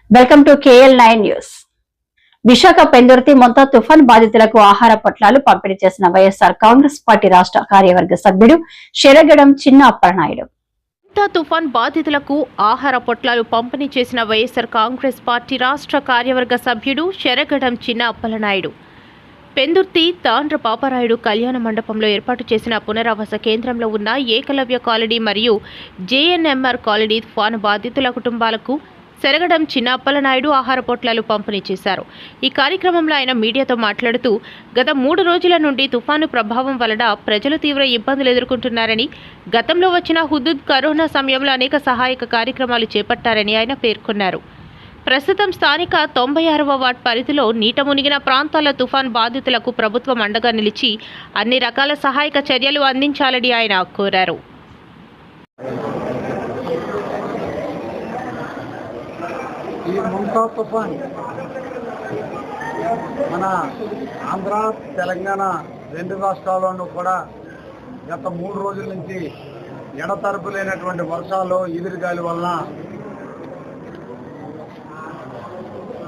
Welcome to KL9 news. Visakha Pendurthi Montha తుఫాన్ బాధితులకు ఆహార పొట్లాలు పంపిణీ చేసిన వైఎస్ఆర్ కాంగ్రెస్ పార్టీ రాష్ట్ర కార్యవర్గ సభ్యుడు శెరగడం చిన్న అప్పలనాయుడు. మొంతా తుఫాన్ బాధితులకు ఆహార పొట్లాలు పంపిణీ చేసిన వైఎస్ఆర్ కాంగ్రెస్ పార్టీ రాష్ట్ర కార్యవర్గ సభ్యుడు శెరగడం చిన్న అప్పలనాయుడు పెందుర్తి తాండ్ర పాపారాయుడు కళ్యాణ మండపంలో ఏర్పాటు చేసిన పునరావాస కేంద్రంలో ఉన్న ఏకలవ్య కాలనీ మరియు JNMR కాలనీ తుఫాను బాధితుల కుటుంబాలకు శెరగడం చిన్న అప్పలనాయుడు ఆహార పొట్లాలు పంపిణీ చేశారు. ఈ కార్యక్రమంలో ఆయన మీడియాతో మాట్లాడుతూ గత 3 రోజుల నుండి తుఫాను ప్రభావం వలన ప్రజలు తీవ్ర ఇబ్బందులు ఎదుర్కొంటున్నారని, గతంలో వచ్చిన హుదూద్ కరోనా సమయంలో అనేక సహాయక కార్యక్రమాలు చేపట్టారని ఆయన పేర్కొన్నారు. ప్రస్తుతం స్థానిక 96వ వార్డ్ పరిధిలో నీట మునిగిన ప్రాంతాల తుఫాన్ బాధితులకు ప్రభుత్వం అండగా నిలిచి అన్ని రకాల సహాయక చర్యలు అందించాలని ఆయన కోరారు. ఈ మొంతా తుఫాన్ మన ఆంధ్ర తెలంగాణ 2 రాష్ట్రాల్లోనూ కూడా గత 3 రోజుల నుంచి ఎడతెరపు లేనటువంటి వర్షాలు ఎదురుగాలి వలన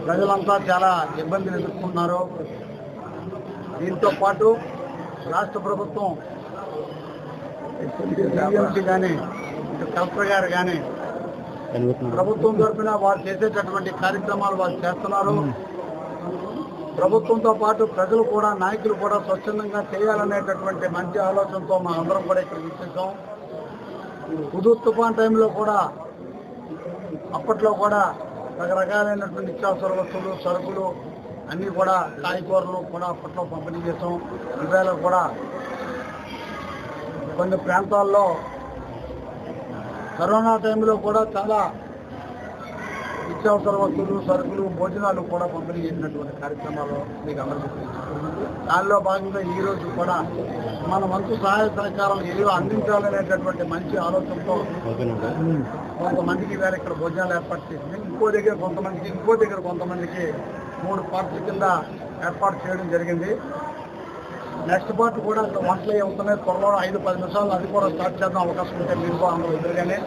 ప్రజలంతా చాలా ఇబ్బందులు ఎదుర్కొన్నారు. దీంతో పాటు రాష్ట్ర ప్రభుత్వం కానీ కలెక్టర్ గారు కానీ ప్రభుత్వం తరఫున వారు చేసేటటువంటి కార్యక్రమాలు వారు చేస్తున్నారు. ప్రభుత్వంతో పాటు ప్రజలు కూడా, నాయకులు కూడా స్వచ్ఛందంగా చేయాలనేటటువంటి మంచి ఆలోచనతో మా అందరం కూడా ఇక్కడ విచ్చేసాం. హుదూద్ తుఫాన్ టైంలో కూడా అప్పట్లో కూడా రకరకాలైనటువంటి నిత్యావసర వస్తువులు, సరుకులు అన్నీ కూడా, కాయగూరలు కూడా అప్పట్లో పంపిణీ చేసాం. ఇవాళ కూడా కొన్ని ప్రాంతాల్లో కరోనా టైంలో కూడా చాలా నిత్యావసర వస్తువులు, సరుకులు, భోజనాలు కూడా పంపిణీ చేసినటువంటి కార్యక్రమాలు మీకు అందరికీ తెలుసు. దానిలో భాగంగా ఈరోజు కూడా మన వంతు సహాయ సహకారాలు ఏదో అందించాలనేటటువంటి మంచి ఆలోచనతో కొంతమందికి వేరే ఇక్కడ భోజనాలు ఏర్పాటు చేసింది. ఇంకో దగ్గర కొంతమందికి 3 పార్ట్ల కింద ఏర్పాటు చేయడం జరిగింది. నెక్స్ట్ పార్ట్ కూడా వంటలు అవుతున్నాయి. త్వరలో 5-10 నిమిషాలు అది కూడా స్టార్ట్ చేద్దాం అవకాశం ఉంటే మీరు అందరూ ఎదురుగానే.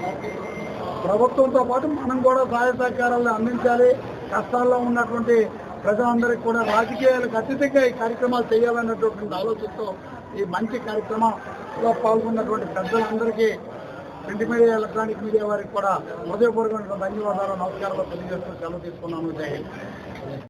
ప్రభుత్వంతో పాటు మనం కూడా సహాయ సహకారాలను అందించాలి. కష్టాల్లో ఉన్నటువంటి ప్రజలందరికీ కూడా రాజకీయాలకు అతీతంగా ఈ కార్యక్రమాలు చేయాలన్నటువంటి ఆలోచనతో ఈ మంచి కార్యక్రమంలో పాల్గొన్నటువంటి పెద్దలందరికీ, ప్రింట్ మీడియా, ఎలక్ట్రానిక్ మీడియా వారికి కూడా హృదయపూర్వకమైన ధన్యవాదాలు, నమస్కారాలు తెలియజేస్తూ సెలవు తీసుకున్నాను. జై హింద్.